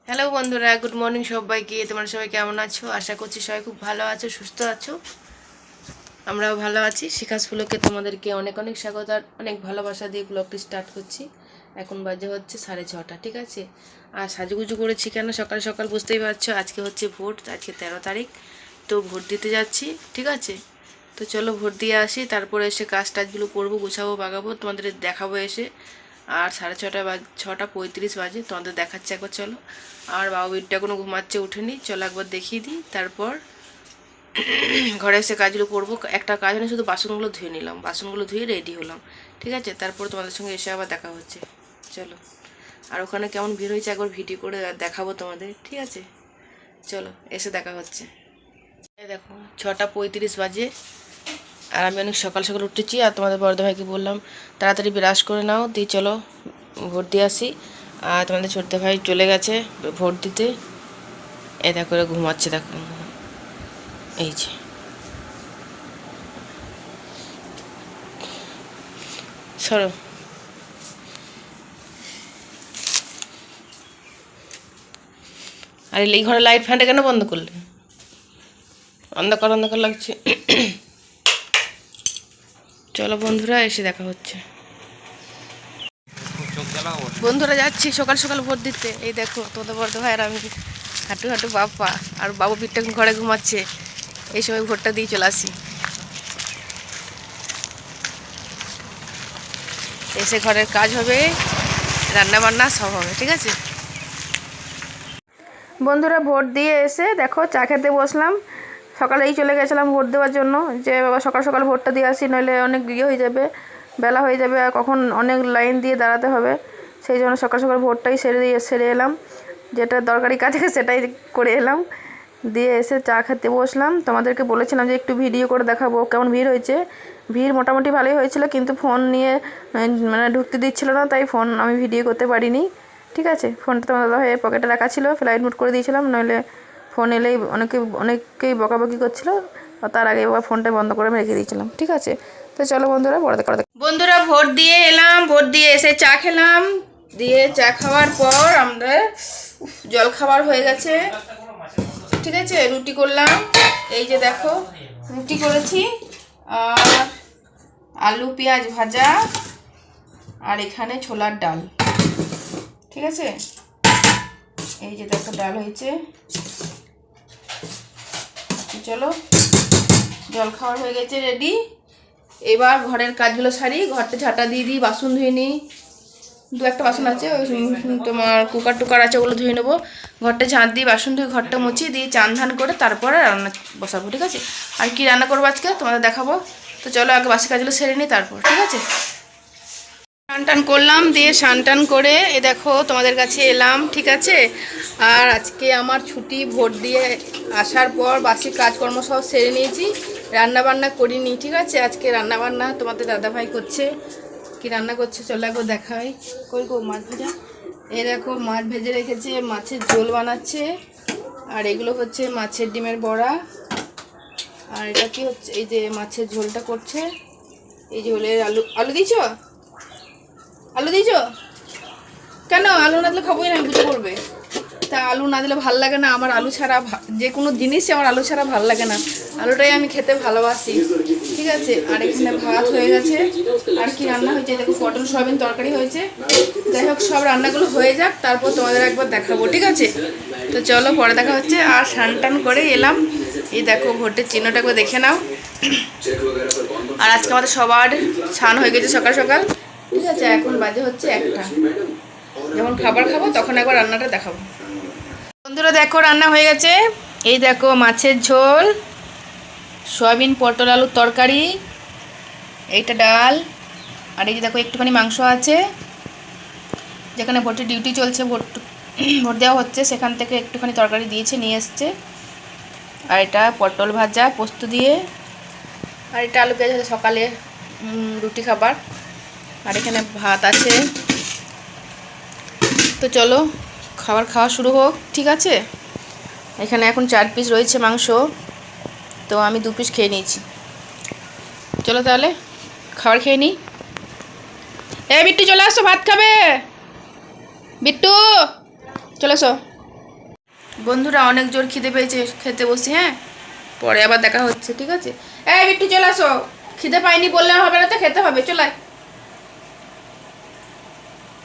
Hello বন্ধুরা, good morning সবাইকে। তোমরা সবাই কেমন আছো? আশা করছি সবাই খুব ভালো আছো, সুস্থ আছো। আমরাও ভালো আছি। শিখাস ব্লগে তোমাদেরকে অনেক অনেক স্বাগত আর অনেক ভালোবাসা দিয়ে ব্লগটি স্টার্ট করছি। এখন বাজে হচ্ছে 6:30, ঠিক আছে। আর সাজুগুজু করেছি কেন সকাল সকাল বুঝতেই পারছো। আজকে হচ্ছে ভোট, আজকে 13 তারিখ। তো ভোট দিতে যাচ্ছি, ঠিক আছে। তো চলো ভোট দিয়ে আসি, তারপরে এসে কাজ টাজগুলো করবো, গুছাবো, বাগাবো, তোমাদের দেখাবো এসে। আর 6:30 বাজে, তোমাদের দেখাচ্ছে একবার, চলো। আর বাবু বিটটা এখনো ঘুমাচ্ছে, উঠেনি, চলো একবার দেখিয়ে দিই। তারপর ঘরে এসে কাজগুলো করবো। একটা কাজ নেই, শুধু বাসনগুলো ধুয়ে নিলাম, বাসনগুলো ধুয়ে রেডি হলাম, ঠিক আছে। তারপর তোমাদের সঙ্গে এসে আবার দেখা হচ্ছে, চলো। আর ওখানে কেমন ভিড় হয়েছে একবার ভিডিও করে দেখাবো তোমাদের, ঠিক আছে। চলো এসে দেখা হচ্ছে। এই দেখো 6:35 বাজে, আর আমি অনেক সকাল সকাল উঠেছি। আর তোমাদের বড়দা ভাইকে বললাম তাড়াতাড়ি ব্রাশ করে নাও, দিয়ে চলো ভোট দিয়ে আসি। আর তোমাদের ছোট্ট ভাই চলে গেছে ভোট দিতে। এটা করে ঘুমাচ্ছে, দেখো, এই যে। সরো। আর এই ঘরে লাইট ফ্যানটা কেন বন্ধ করলে? অন্ধকার অন্ধকার লাগছে। চলো বন্ধুরা, এসে দেখা হচ্ছে। বন্ধুরা যাচ্ছি সকাল সকাল ভোট দিতে। এই দেখো তোমাদের বড় ভাই আর আমি হাঁটু হাঁটু বাপ্পা, আর বাবু পিঠটা ঘরে ঘুমাচ্ছে। এই সময় ভোটটা দিয়ে চলে আসি। এসে ঘরের কাজ হবে, রান্না বান্না সব হবে, ঠিক আছে। বন্ধুরা ভোট দিয়ে এসে দেখো চা খেতে বসলাম। সকালেই চলে গেছিলাম ভোট দেওয়ার জন্য, যে বাবা সকাল সকাল ভোটটা দিয়ে আসি, নইলে অনেক হয়ে যাবে, বেলা হয়ে যাবে, আর কখন অনেক লাইন দিয়ে দাঁড়াতে হবে। সেই জন্য সকাল সকাল ভোটটাই সেরে এলাম, যেটা দরকারি কাজ সেটাই করে এলাম। দিয়ে এসে চা খেতে বসলাম। তোমাদেরকে বলেছিলাম যে একটু ভিডিও করে দেখাবো কেমন ভিড় হয়েছে। ভিড় মোটামুটি ভালোই হয়েছিল, কিন্তু ফোন নিয়ে মানে ঢুকতে দিচ্ছিল না, তাই ফোন আমি ভিডিও করতে পারিনি, ঠিক আছে। ফোনটা তোমার দাদা ভাইয়ের পকেটে রাখা ছিল, ফ্লাইট মোড করে দিয়েছিলাম, নইলে ফোন এলেই অনেকেই বকাবকি করছিল। তার আগে এবার ফোনটা বন্ধ করে রেখে দিয়েছিলাম, ঠিক আছে। তো চলো বন্ধুরা পরে দেখা। বন্ধুরা ভোট দিয়ে এলাম, ভোট দিয়ে এসে চা খেলাম। দিয়ে চা খাওয়ার পর আমরা জল খাবার হয়ে গেছে, ঠিক আছে। রুটি করলাম, এই যে দেখো রুটি করেছি, আর আলু পেঁয়াজ ভাজা, আর এখানে ছোলার ডাল, ঠিক আছে। এই যে দেখো ডাল হয়েছে। চলো জল খাওয়ার হয়ে গেছে, রেডি। এবার ঘরের কাজগুলো সারি, ঘরটা ঝাঁটা দিয়ে দিই, বাসন ধুয়ে নিই। দু একটা বাসন আছে, ওই তোমার কুকার টুকার আছে, ওগুলো ধুয়ে নেবো। ঘরটা ঝাঁট দিয়ে বাসন ধুয়ে ঘরটা মুছি দিয়ে চান ধান করে তারপরে রান্না বসাবো, ঠিক আছে। আর কি রান্না করবো আজকে তোমাদের দেখাবো। তো চলো আগে বাসি কাজগুলো সেরে নিই, তারপর, ঠিক আছে। স্নান টান করলাম, দিয়ে স্নান টান করে এ দেখো তোমাদের কাছে এলাম, ঠিক আছে। আর আজকে আমার ছুটি, ভোট দিয়ে আসার পর বাসি কাজকর্ম সব সেরে নিয়েছি, রান্না বান্না করিনি, ঠিক আছে। আজকে রান্না বান্না তোমাদের দাদাভাই করছে। কি রান্না করছে চলো একবার দেখাই। কই গো মাছ ভাজা, এই দেখো মাছ ভেজে রেখেছে, মাছের ঝোল বানাচ্ছে। আর এগুলো হচ্ছে মাছের ডিমের বড়া। আর এটা কি হচ্ছে, এই যে মাছের ঝোলটা করছে, এই ঝোলের আলু দিয়েছ, আলু দিয়েছ কেন? আলু না দিলে খাবোই না, বুঝে পড়বে। তা আলু না দিলে ভাল লাগে না আমার, আলু ছাড়া যে কোনো জিনিসই আমার আলু ছাড়া ভাল লাগে না। আলুটাই আমি খেতে ভালোবাসি, ঠিক আছে। আর এখানে ভাত হয়ে গেছে। আর কি রান্না হয়েছে দেখো, পটল সয়াবিন তরকারি হয়েছে। যাই হোক সব রান্নাগুলো হয়ে যাক, তারপর তোমাদের একবার দেখাবো, ঠিক আছে। তো চলো পরে দেখা হচ্ছে। আর স্নান টান করে এলাম, এই দেখো ভোটের চিহ্নটা একবার দেখে নাও। আর আজকে আমাদের সবার স্নান হয়ে গেছে সকাল সকাল, ঠিক আছে। এখন বাজে হচ্ছে 1টা। যখন খাবার খাবো তখন একবার রান্নাটা দেখাবো। বন্ধুরা দেখো রান্না হয়ে গেছে। এই দেখো মাছের ঝোল, সয়াবিন পটল আলুর তরকারি, এইটা ডাল, আর এই যে দেখো একটুখানি মাংস আছে। যেখানে ভোটের ডিউটি চলছে, ভোট দেওয়া হচ্ছে, সেখান থেকে একটুখানি তরকারি দিয়েছে, নিয়ে এসছে। আর এটা পটল ভাজা পোস্ত দিয়ে, আর এটা আলু পেঁয়াজ সকালে রুটি খাবার। আর এখানে ভাত আছে। তো চলো খাবার খাওয়া শুরু হোক, ঠিক আছে। এখানে এখন 4 পিস রয়েছে মাংস, তো আমি 2 পিস খেয়ে নিয়েছি। চলো তাহলে খাবার খেয়ে নিই। বিট্টু চলে আসো, ভাত খাবে। বিট্টু চলে এসো। বন্ধুরা অনেক জোর খিদে পেয়েছে, খেতে বসি, হ্যাঁ পরে আবার দেখা হচ্ছে, ঠিক আছে? এই একটু চলে আসো, খিদে পাইনি বললে হবে না তো, খেতে হবে, চলে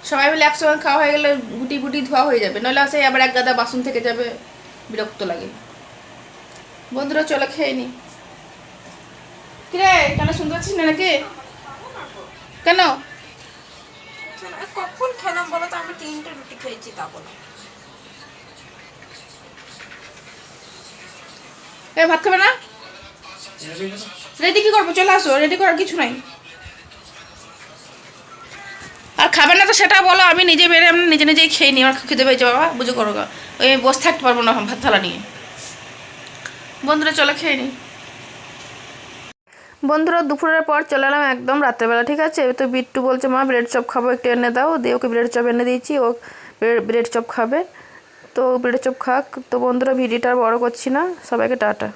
সবাই মিলে একসঙ্গে খাওয়া হয়ে গেলে গুটি গুটি ধোয়া হয়ে যাবে, নইলে আসে আবার এক গাদা বাসন থেকে যাবে, বিরক্ত লাগে। বন্ধুরা চলো খেয়ে নি। কিরে কেন শুনতে পাচ্ছিস না নাকি? কেন? কখন খেলাম বলো তো? আমি 3টে রুটি খেয়েছি তা বলো। এ ভাত খাবে না? রেডি কি করবো, চলে আসো, রেডি করার কিছু নাই। আর খাবে না তো সেটা বলো, আমি নিজে বেড়ে আমি নিজে নিজেই খেয়ে নিই, আমার খেতে পেয়েছে বাবা, বুঝো করো গা। ওই বসে থাকতে পারবো না ভাত থালা নিয়ে। বন্ধুরা চলো খেয়ে নিই। বন্ধুরা দুপুরের পর চলে এলাম একদম রাত্রেবেলা, ঠিক আছে? তো বিট্টু বলছে মা ব্রেড চপ খাবো, একটু এনে দাও, দিয়ে ওকে ব্রেড চপ এনে দিয়েছি, ও ব্রেড চপ খাবে। তো ব্রেড চপ খাক। তো বন্ধুরা ভিডিওটা আর বড় করছি না, সবাইকে টাটা।